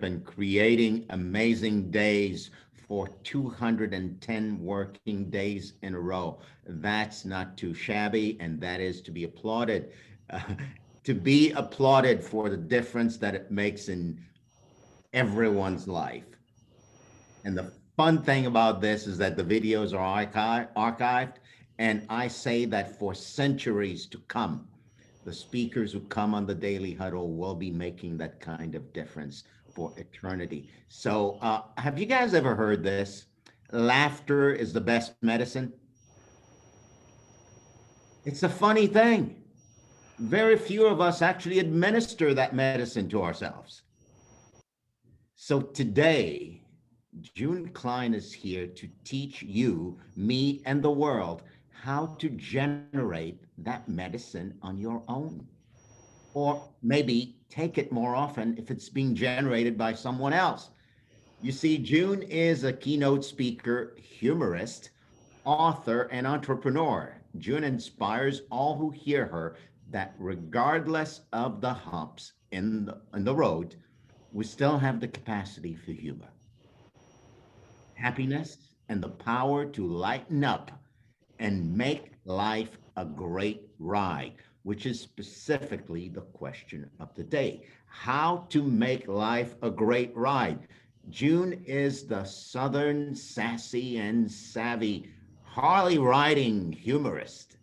and creating amazing days for 210 working days in a row. That's not too shabby, and that is to be applauded. Uh, to be applauded for the difference that it makes in everyone's life. And the fun thing about this is that the videos are archived, and I say that for centuries to come, the speakers who come on the Daily Huddle will be making that kind of difference for eternity. So, have you guys ever heard this? Laughter is the best medicine. It's a funny thing. Very few of us actually administer that medicine to ourselves. So today, June Cline is here to teach you, me, and the world how to generate that medicine on your own. Or maybe take it more often if it's being generated by someone else. You see, June is a keynote speaker, humorist, author, and entrepreneur. June inspires all who hear her that regardless of the humps in the road, we still have the capacity for humor, happiness, and the power to lighten up and make life a great ride, which is specifically the question of the day. How to make life a great ride. June is the Southern sassy and savvy Harley riding humorist,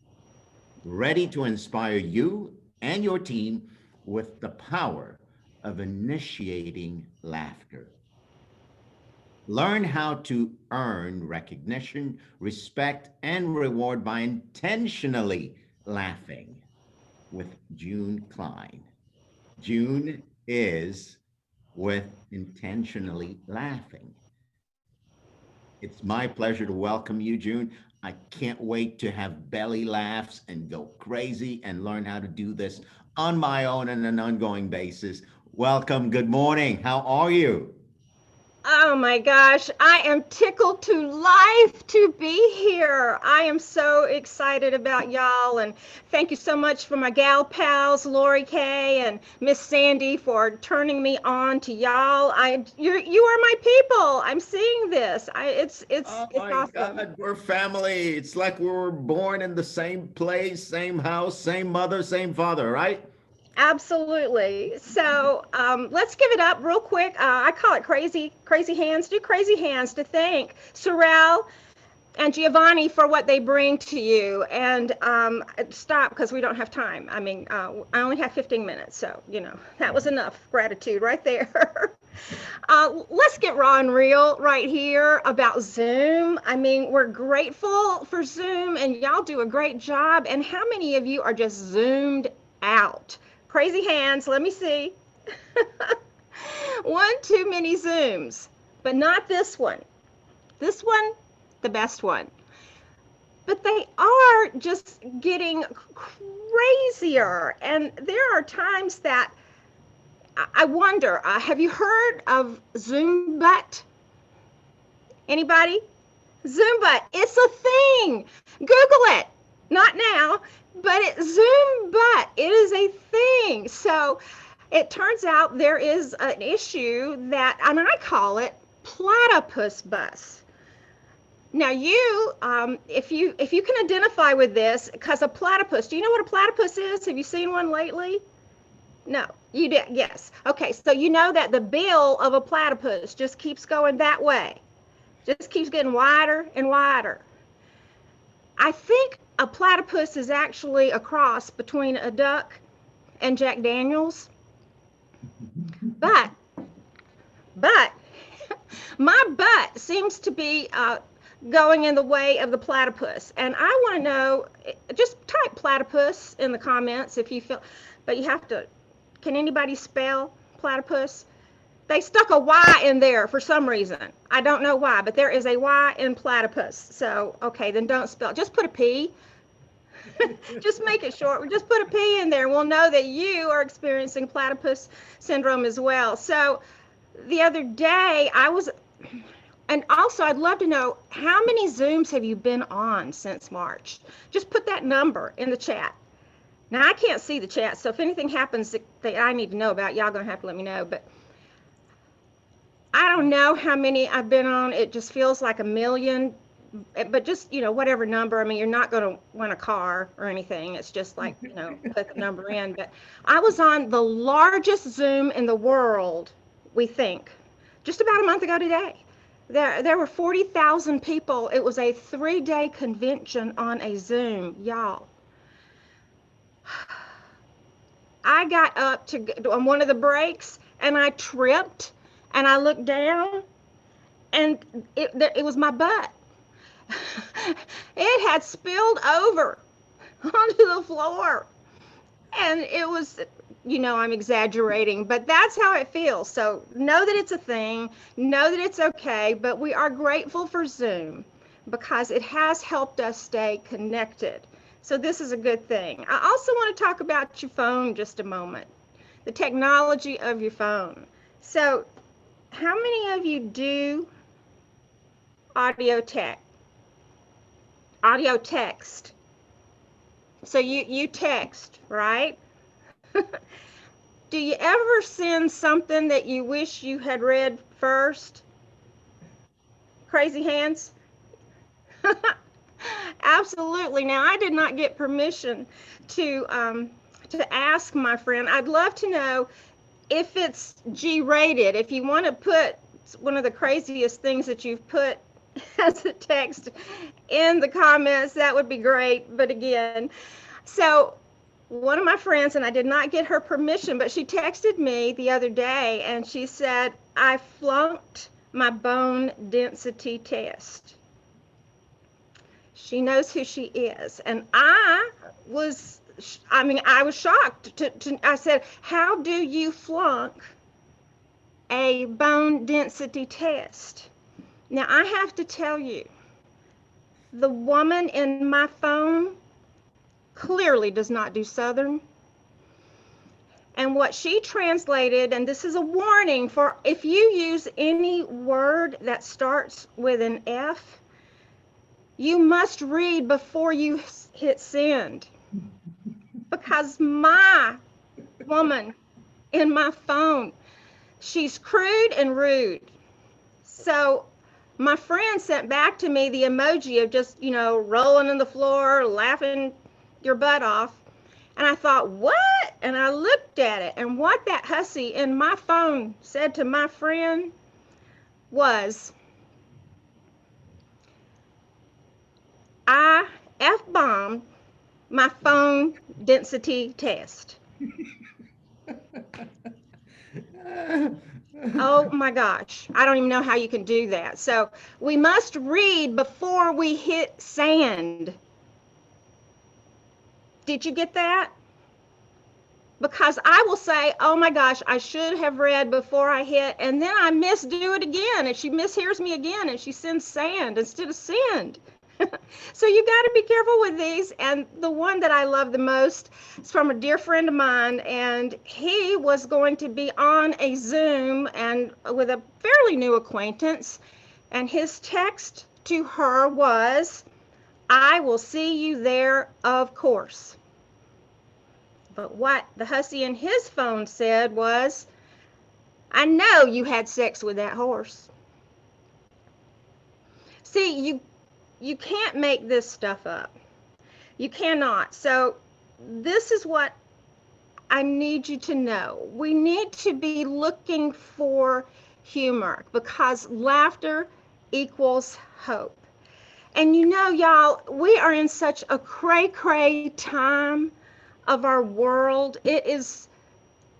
ready to inspire you and your team with the power of initiating laughter. Learn how to earn recognition, respect, and reward by intentionally laughing with June Cline. June is with intentionally laughing. It's my pleasure to welcome you, June. I can't wait to have belly laughs and go crazy and learn how to do this on my own on an ongoing basis. Welcome. Good morning. How are you? Oh my gosh, I am tickled to life to be here. I am so excited about y'all, and thank you so much for my gal pals, Lori K and Miss Sandy, for turning me on to y'all. You are my people. I'm seeing this. Oh It's my awesome. God, we're family. It's like we were born in the same place, same house, same mother, same father, right? Absolutely. So let's give it up real quick. I call it crazy hands. Do crazy hands to thank Saurel and Giovanni for what they bring to you. And stop because we don't have time. I mean, I only have 15 minutes, so that was enough gratitude right there. Let's get raw and real right here about Zoom. I mean, we're grateful for Zoom, and y'all do a great job. And how many of you are just zoomed out? Crazy hands, let me see. One too many Zooms, but not this one. This one, the best one. But they are just getting crazier. And there are times that I wonder, have you heard of Zoom Butt? Anybody? Zoom Butt. It's a thing. Google it. Not now, but it's Zoom Butt. It is a thing. So it turns out there is an issue that, and I call it platypus bus. Now if you can identify with this, because a platypus, do you know what a platypus is? Have you seen one lately? No, you did. Yes. Okay, so you know that the bill of a platypus just keeps going that way, just keeps getting wider and wider. I think a platypus is actually a cross between a duck and Jack Daniels, but but my butt seems to be going in the way of the platypus, and I want to know. Just type platypus in the comments if you feel, but you have to. Can anybody spell platypus? They stuck a Y in there for some reason. I don't know why, but there is a Y in platypus. So, okay, then don't spell. Just put a P. Just make it short. Just put a P in there. We'll know that you are experiencing platypus syndrome as well. So, the other day, and also I'd love to know how many Zooms have you been on since March? Just put that number in the chat. Now, I can't see the chat, so if anything happens that I need to know about, y'all going to have to let me know. But don't know how many I've been on. It just feels like a million, but just, whatever number. I mean, you're not going to win a car or anything. It's just like, put the number in. But I was on the largest Zoom in the world, we think, just about a month ago today. There were 40,000 people. It was a 3-day convention on a Zoom, y'all. I got up on one of the breaks and I tripped and I looked down and it was my butt. It had spilled over onto the floor. And it was, I'm exaggerating, but that's how it feels. So know that it's a thing, know that it's okay, but we are grateful for Zoom because it has helped us stay connected. So this is a good thing. I also want to talk about your phone just a moment, the technology of your phone. So how many of you do audio text? So you text, right? Do you ever send something that you wish you had read first? Crazy hands? Absolutely. Now, I did not get permission to ask my friend. I'd love to know if it's G-rated. If you want to put one of the craziest things that you've put as a text in the comments, that would be great. But again, so one of my friends, and I did not get her permission, but she texted me the other day and she said, I flunked my bone density test. She knows who she is. And I was shocked. I said, how do you flunk a bone density test? Now, I have to tell you, the woman in my phone clearly does not do Southern. And what she translated, and this is a warning for if you use any word that starts with an F, you must read before you hit send. Because my woman in my phone, she's crude and rude. So my friend sent back to me the emoji of just, rolling on the floor, laughing your butt off. And I thought, what? And I looked at it. And what that hussy in my phone said to my friend was, I F-bombed my phone density test. Oh my gosh. I don't even know how you can do that. So we must read before we hit send. Did you get that? Because I will say, oh my gosh, I should have read before I hit, and then I misdo it again, and she mishears me again, and she sends sand instead of send. So you got to be careful with these. And the one that I love the most is from a dear friend of mine, and he was going to be on a Zoom and with a fairly new acquaintance, and his text to her was, I will see you there, of course. But what the hussy in his phone said was, I know you had sex with that horse. See, you can't make this stuff up. You cannot. So this is what I need you to know. We need to be looking for humor because laughter equals hope. And y'all, we are in such a cray-cray time of our world. It is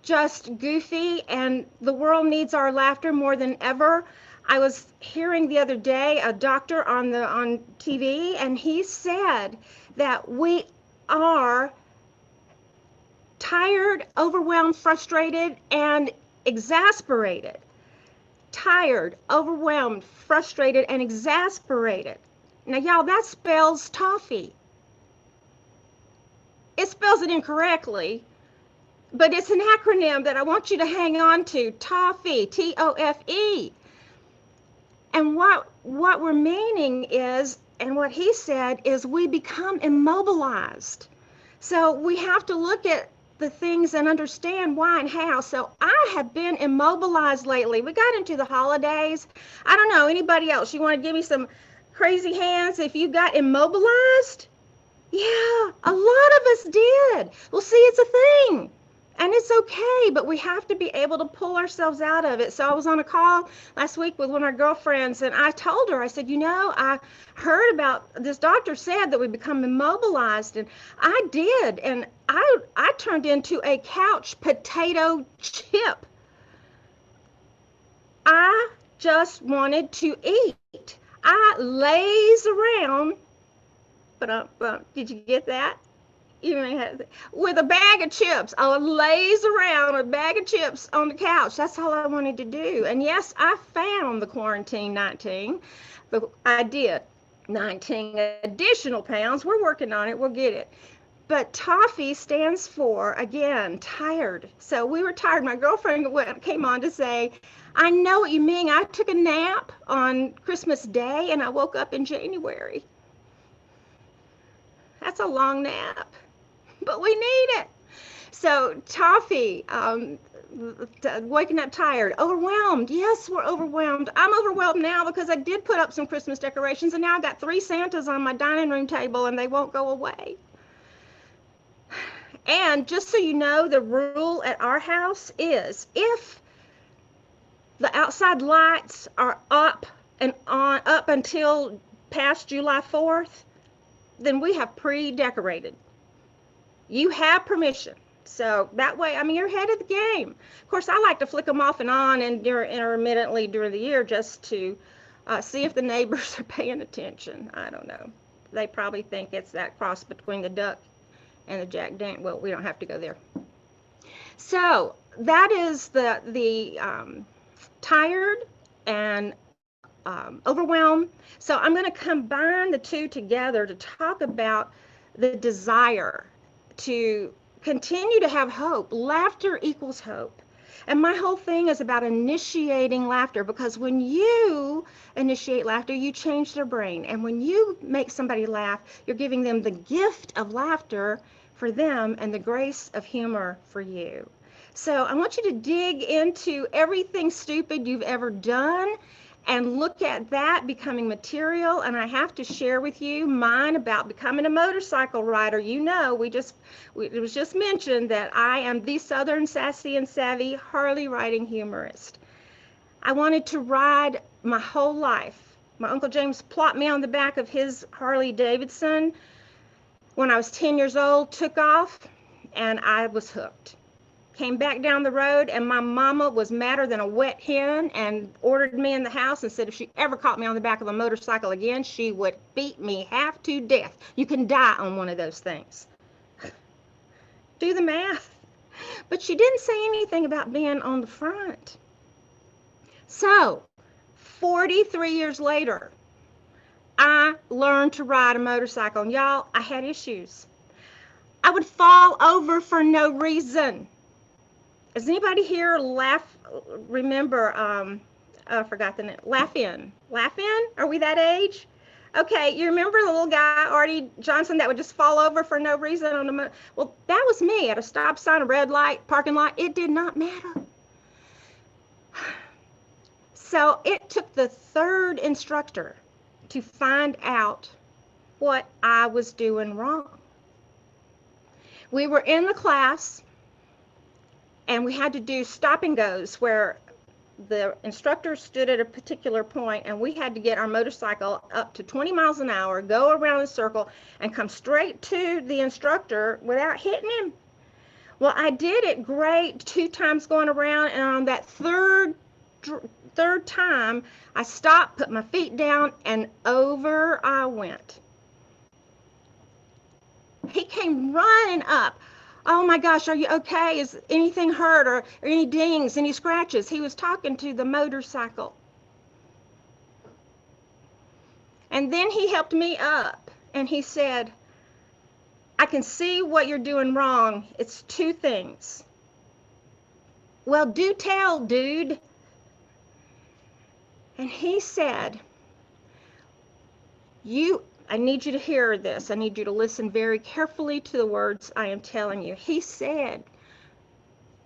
just goofy, and the world needs our laughter more than ever. I was hearing the other day a doctor on TV, and he said that we are tired, overwhelmed, frustrated, and exasperated. Tired, overwhelmed, frustrated, and exasperated. Now, y'all, that spells toffee. It spells it incorrectly, but it's an acronym that I want you to hang on to. TOFE, T-O-F-E. And what we're meaning is, and what he said is, we become immobilized. So we have to look at the things and understand why and how. So I have been immobilized lately. We got into the holidays. I don't know, anybody else? You want to give me some crazy hands if you got immobilized? Yeah, a lot of us did. Well, see, it's a thing. And it's okay, but we have to be able to pull ourselves out of it. So I was on a call last week with one of our girlfriends, and I told her, I said, I heard about this doctor said that we become immobilized, and I did. And I turned into a couch potato chip. I just wanted to eat. I laze around, but did you get that? You may have with a bag of chips. I would laze around with a bag of chips on the couch. That's all I wanted to do. And yes, I found the quarantine 19, but I did 19 additional pounds. We're working on it. We'll get it. But toffee stands for, again, tired. So we were tired. My girlfriend came on to say, I know what you mean. I took a nap on Christmas Day and I woke up in January. That's a long nap, but we need it. So toffee, waking up tired, overwhelmed. Yes, we're overwhelmed. I'm overwhelmed now because I did put up some Christmas decorations, and now I got 3 Santas on my dining room table, and they won't go away. And just so you know, the rule at our house is if the outside lights are up and on up until past July 4th, then we have pre-decorated. You have permission. So that way, you're ahead of the game. Of course, I like to flick them off and on and intermittently during the year just to see if the neighbors are paying attention. I don't know. They probably think it's that cross between the duck and the Jack Daniels. Well, we don't have to go there. So that is the tired and overwhelmed. So I'm going to combine the two together to talk about the desire to continue to have hope. Laughter equals hope. And my whole thing is about initiating laughter, because when you initiate laughter, you change their brain. And when you make somebody laugh, you're giving them the gift of laughter for them and the grace of humor for you. So I want you to dig into everything stupid you've ever done and look at that becoming material. And I have to share with you mine about becoming a motorcycle rider. It was just mentioned that I am the Southern Sassy and Savvy Harley Riding Humorist. I wanted to ride my whole life. My Uncle James plopped me on the back of his Harley Davidson when I was 10 years old, took off, and I was hooked. Came back down the road, and my mama was madder than a wet hen and ordered me in the house and said if she ever caught me on the back of a motorcycle again, she would beat me half to death. You can die on one of those things. Do the math. But she didn't say anything about being on the front. So, 43 years later, I learned to ride a motorcycle. And y'all, I had issues. I would fall over for no reason. Does anybody here remember, I forgot the name, Laugh-In? Laugh-In? Are we that age? Okay, you remember the little guy, Artie Johnson, that would just fall over for no reason on the well, that was me at a stop sign, a red light, parking lot. It did not matter. So it took the 3rd instructor to find out what I was doing wrong. We were in the class, and we had to do stop and goes where the instructor stood at a particular point, and we had to get our motorcycle up to 20 miles an hour, go around the circle, and come straight to the instructor without hitting him. Well, I did it great 2 times going around, and on that third time, I stopped, put my feet down, and over I went. He came running up. Oh my gosh, are you okay? Is anything hurt or any dings, any scratches? He was talking to the motorcycle. And then he helped me up and he said, I can see what you're doing wrong. It's 2 things. Well, do tell, dude. And he said, I need you to hear this. I need you to listen very carefully to the words I am telling you. He said,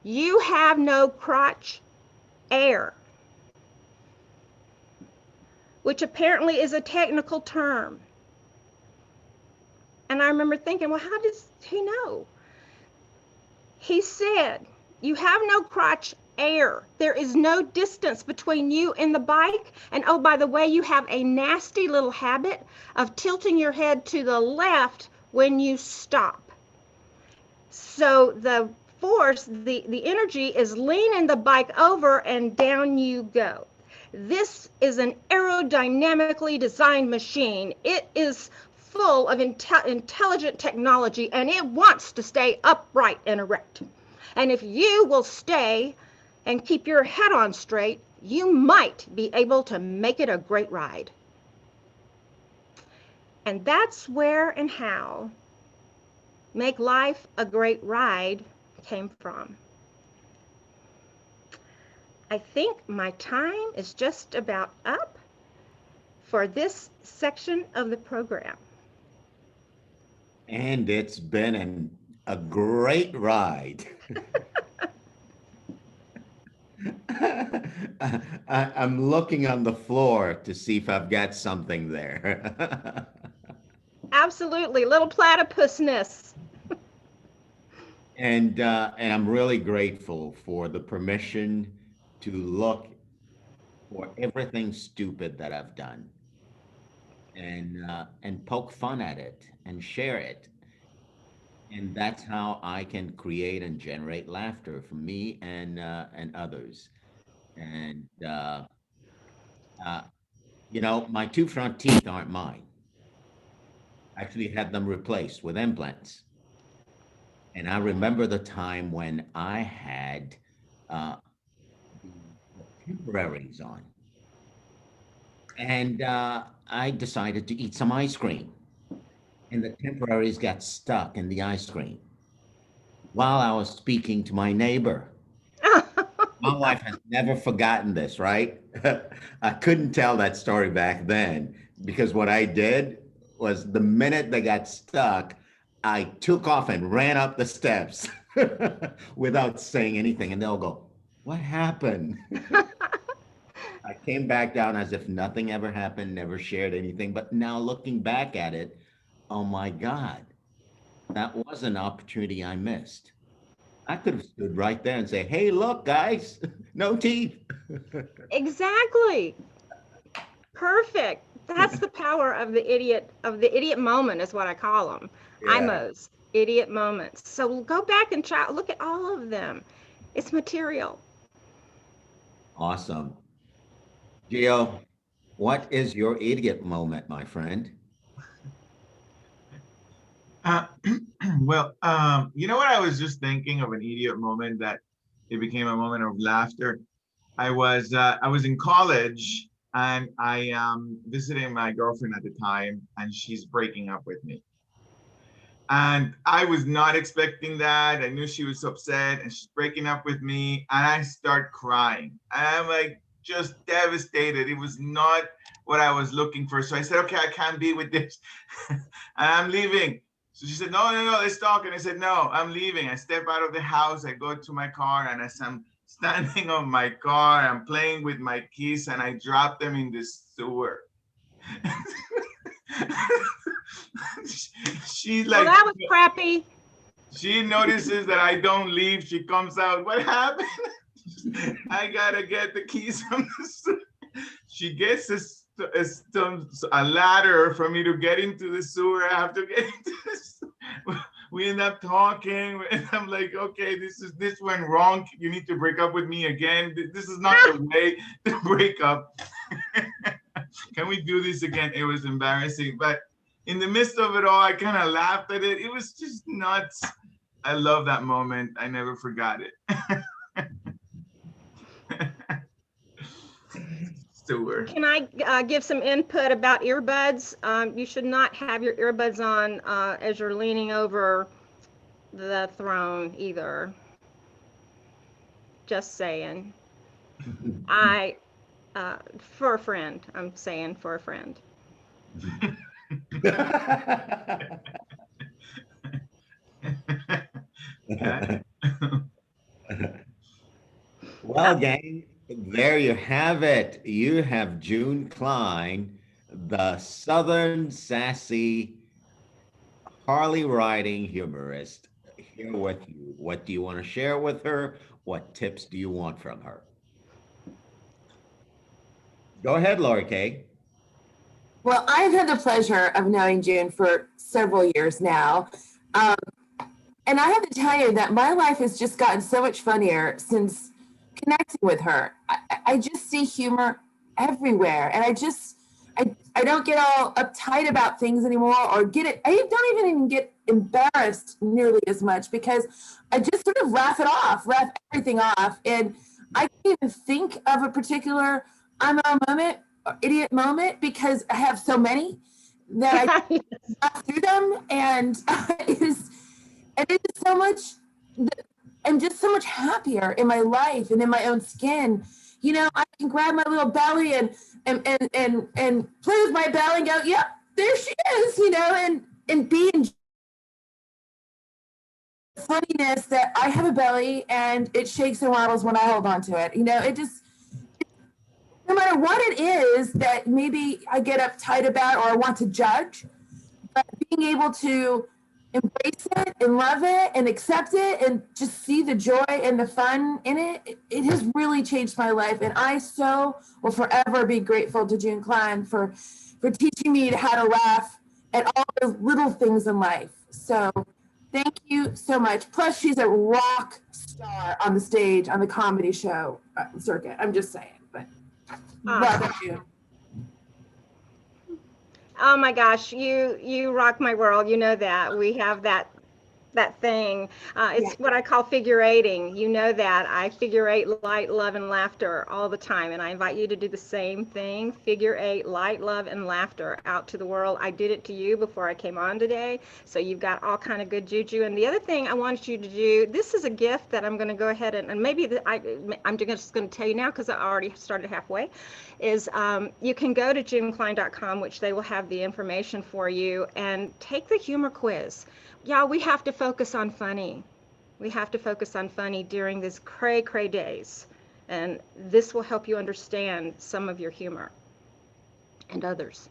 You have no crotch air, which apparently is a technical term. And I remember thinking, well, how does he know? He said, you have no crotch air. There is no distance between you and the bike. And oh, by the way, you have a nasty little habit of tilting your head to the left when you stop. So the force, the energy is leaning the bike over and down you go. This is an aerodynamically designed machine. It is full of intelligent technology, and it wants to stay upright and erect. And if you will stay and keep your head on straight, you might be able to make it a great ride. And that's where and how Make Life a Great Ride came from. I think my time is just about up for this section of the program. And it's been a great ride. I'm looking on the floor to see if I've got something there. Absolutely, little platypusness. And I'm really grateful for the permission to look for everything stupid that I've done and poke fun at it and share it. And that's how I can create and generate laughter for me and others. And uh, my two front teeth aren't mine. I actually had them replaced with implants. And I remember the time when I had uh, the temporaries on, and I decided to eat some ice cream, and the temporaries got stuck in the ice cream while I was speaking to my neighbor. My wife has never forgotten this, right? I couldn't tell that story back then because what I did was the minute they got stuck, I took off and ran up the steps without saying anything. And they'll go, "What happened?" I came back down as if nothing ever happened, never shared anything. But now looking back at it, oh my God, that was an opportunity I missed. I could have stood right there and say, "Hey, look, guys, no teeth." Exactly. Perfect. That's the power of the idiot moment is what I call them. Yeah, IMOs, idiot moments. So go back and try look at all of them. It's material. awesome. Gio, what is your idiot moment, my friend? Uh, you know what? I was just thinking of an idiot moment that it became a moment of laughter. I was in college and I visiting my girlfriend at the time, and she's breaking up with me. And I was not expecting that. I knew she was upset and she's breaking up with me. And I start crying. And I'm like just devastated. It was not what I was looking for. So I said, okay, I can't be with this. And I'm leaving. So she said, no, no, no, let's talk. And I said, no, I'm leaving. I step out of the house. I go to my car. And as I'm standing on my car, I'm playing with my keys and I drop them in the sewer. She's Well, like, that was crappy. she notices that I don't leave. She comes out. What happened? I gotta get the keys from the sewer. She gets a ladder for me to get into the sewer. I have to get into the sewer. We end up talking, and I'm like, okay, this went wrong. You need to break up with me again. This is not the way to break up. Can we do this again? It was embarrassing, but in the midst of it all, I kind of laughed at it. It was just nuts. I love that moment. I never forgot it. Sewer. Can I give some input about earbuds? You should not have your earbuds on as you're leaning over the throne either. Just saying. I, for a friend, I'm saying for a friend. Okay. Well, gang, there you have it. You have June Cline, the Southern Sassy Harley Riding Humorist, here with you. What do you want to share with her? What tips do you want from her? Go ahead, Lori Kay. Well, I've had the pleasure of knowing June for several years now. Um, and I have to tell you that my life has just gotten so much funnier since connecting with her. I just see humor everywhere. And I don't get all uptight about things anymore or get it. I don't even get embarrassed nearly as much because I just sort of laugh it off, laugh everything off. And I can't even think of a particular I'm a moment, idiot moment, because I have so many that I laugh through them. And it is so much, I'm just so much happier in my life and in my own skin. You know, I can grab my little belly and play with my belly and go, yep, there she is, you know, and be in funniness that I have a belly and it shakes and rattles when I hold on to it. You know, it just, no matter what it is that maybe I get uptight about or I want to judge, but being able to embrace it and love it and accept it and just see the joy and the fun in it, it has really changed my life. And I so will forever be grateful to June Cline for teaching me how to laugh at all the little things in life. So thank you so much. Plus, she's a rock star on the stage, on the comedy show circuit. I'm just saying, but love you. Oh my gosh, you rock my world. You know that. We have that thing. It's what I call figure eighting. You know that. I figure eight light, love, and laughter all the time. And I invite you to do the same thing. Figure eight light, love, and laughter out to the world. I did it to you before I came on today. So you've got all kind of good juju. And the other thing I wanted you to do, this is a gift that I'm going to go ahead and maybe I'm just going to tell you now because I already started halfway, is you can go to junecline.com, which they will have the information for you, and take the humor quiz. Yeah, we have to focus on funny. We have to focus on funny during these cray days. And this will help you understand some of your humor and others.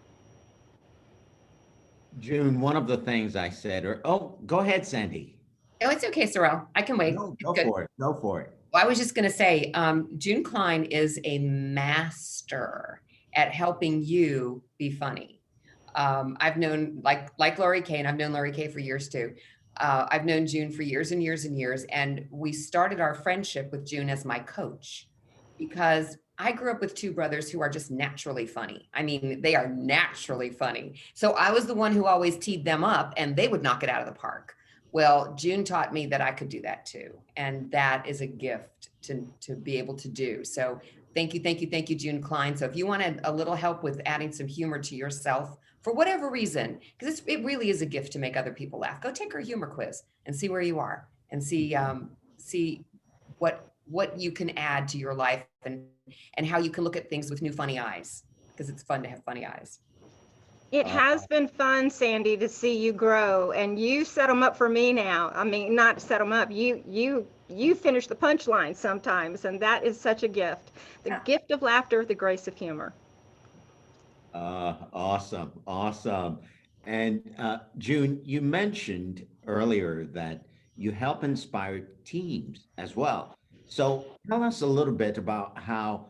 June, one of the things I said, go ahead, Sandy. Oh, it's okay, Saurel. I can wait. No, go for it. Go for it. Well, I was just going to say, June Cline is a master at helping you be funny. I've known, like Lori Kay, and I've known Lori Kay for years too. I've known June for years and years and years. And we started our friendship with June as my coach because I grew up with two brothers who are just naturally funny. I mean, they are naturally funny. So I was the one who always teed them up and they would knock it out of the park. Well, June taught me that I could do that too. And that is a gift to be able to do. So thank you, June Cline. So if you wanted a little help with adding some humor to yourself, for whatever reason, because it really is a gift to make other people laugh, go take our humor quiz and see where you are and see what you can add to your life and how you can look at things with new funny eyes, because it's fun to have funny eyes. It has been fun, Sandy, to see you grow, and you set them up for me now. I mean, not set them up. You finish the punchline sometimes, and that is such a gift. The gift of laughter, the grace of humor. Awesome. And June, you mentioned earlier that you help inspire teams as well. So tell us a little bit about how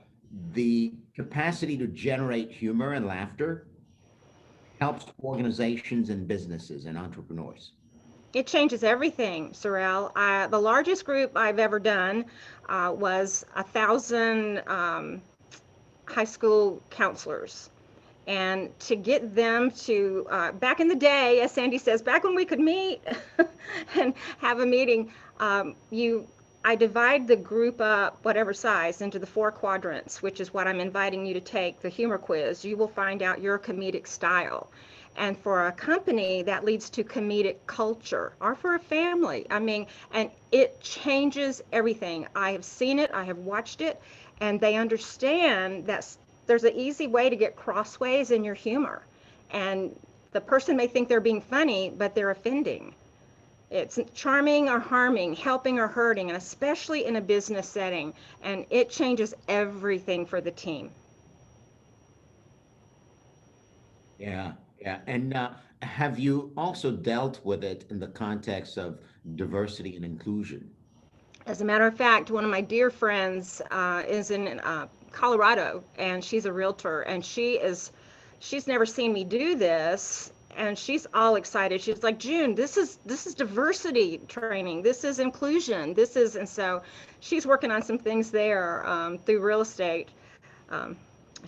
the capacity to generate humor and laughter helps organizations and businesses and entrepreneurs. It changes everything, Saurel. The largest group I've ever done was 1,000 high school counselors. And to get them to, back in the day, as Sandy says, back when we could meet and have a meeting, I divide the group up, whatever size, into the 4 quadrants, which is what I'm inviting you to take, the humor quiz. You will find out your comedic style. And for a company, that leads to comedic culture, or for a family. I mean, and it changes everything. I have seen it, I have watched it, and they understand that there's an easy way to get crossways in your humor. And the person may think they're being funny, but they're offending. It's charming or harming, helping or hurting, and especially in a business setting. And it changes everything for the team. Yeah, yeah. And have you also dealt with it in the context of diversity and inclusion? As a matter of fact, one of my dear friends is in Colorado, and she's a realtor, and she's never seen me do this, and she's all excited. She's like, June, this is diversity training, this is inclusion, this is, and so she's working on some things there through real estate. Um,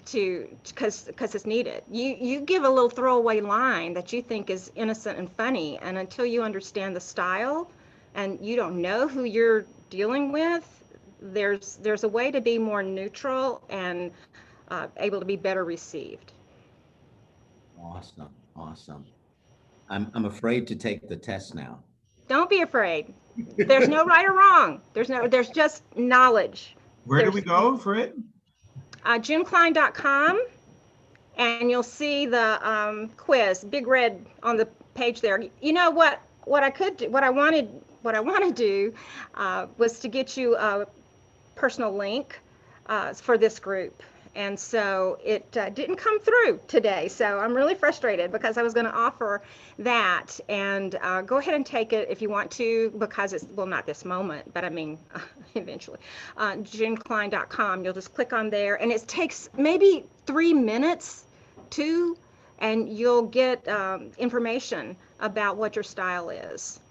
because it's needed. You give a little throwaway line that you think is innocent and funny, and until you understand the style and you don't know who you're dealing with, there's a way to be more neutral and able to be better received. Awesome, awesome. I'm afraid to take the test now. Don't be afraid. There's no right or wrong. There's just knowledge. Where do we go for it? JuneCline.com, and you'll see the quiz, big red on the page there. You know what I could do, what I want to do was to get you a personal link for this group. And so it didn't come through today. So I'm really frustrated because I was going to offer that. And go ahead and take it if you want to, because it's, well, not this moment, but I mean, eventually. JuneCline.com, you'll just click on there. And it takes maybe 3 minutes, and you'll get information about what your style is.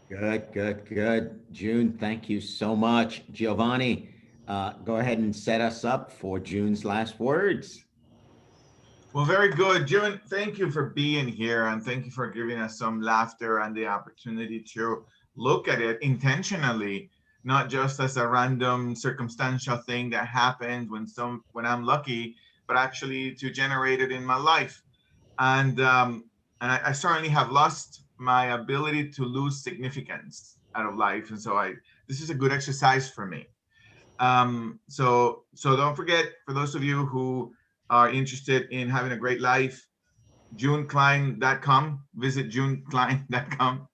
Good, good, good. June, thank you so much. Giovanni, go ahead and set us up for June's last words. Well, very good. June, thank you for being here, and thank you for giving us some laughter and the opportunity to look at it intentionally, not just as a random circumstantial thing that happens when I'm lucky, but actually to generate it in my life. And I certainly have lost my ability to lose significance out of life, and so this is a good exercise for me. So don't forget, for those of you who are interested in having a great life, JuneCline.com, visit JuneCline.com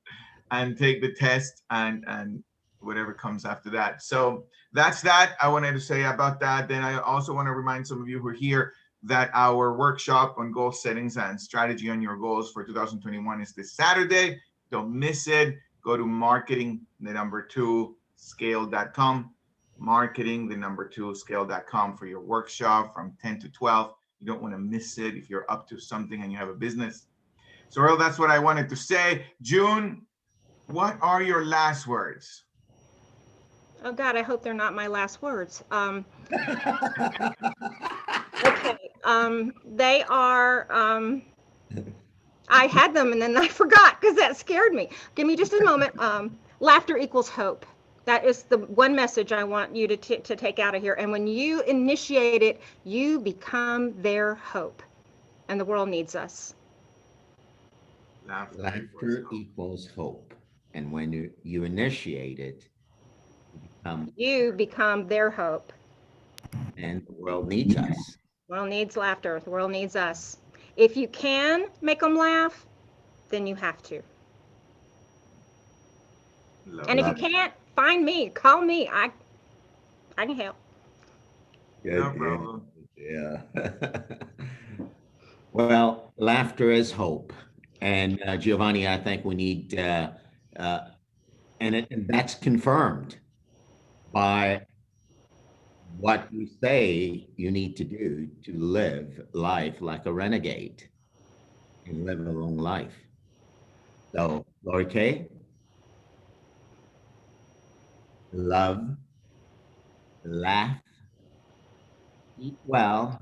and take the test and whatever comes after that. So that's that I wanted to say about that. Then I also want to remind some of you who are here that our workshop on goal settings and strategy on your goals for 2021 is this Saturday. Don't miss it. Go to marketing2scale.com, marketing2scale.com for your workshop from 10 to 12. You don't want to miss it if you're up to something and you have a business. So, Saurel, that's what I wanted to say. June, what are your last words? Oh God, I hope they're not my last words. Okay, they are, I had them and then I forgot because that scared me. Give me just a moment. Laughter equals hope. That is the one message I want you to take out of here. And when you initiate it, you become their hope. And the world needs us. Laughter equals hope. And when you initiate it, you become their hope. And the world needs us. The world needs laughter. The world needs us. If you can make them laugh, then you have to. And if you can't, find me, call me. I can help. Good, no problem. Yeah. Well, laughter is hope. And Giovanni, I think we need, and that's confirmed by what you say you need to do to live life like a renegade and live a long life. So, Lori K, love, laugh, eat well,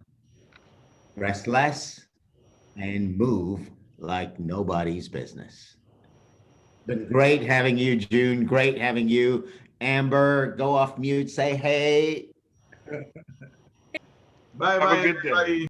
rest less, and move like nobody's business. Been great having you, June. Great having you. Amber, go off mute, say hey. Bye, Have a good day. Everybody.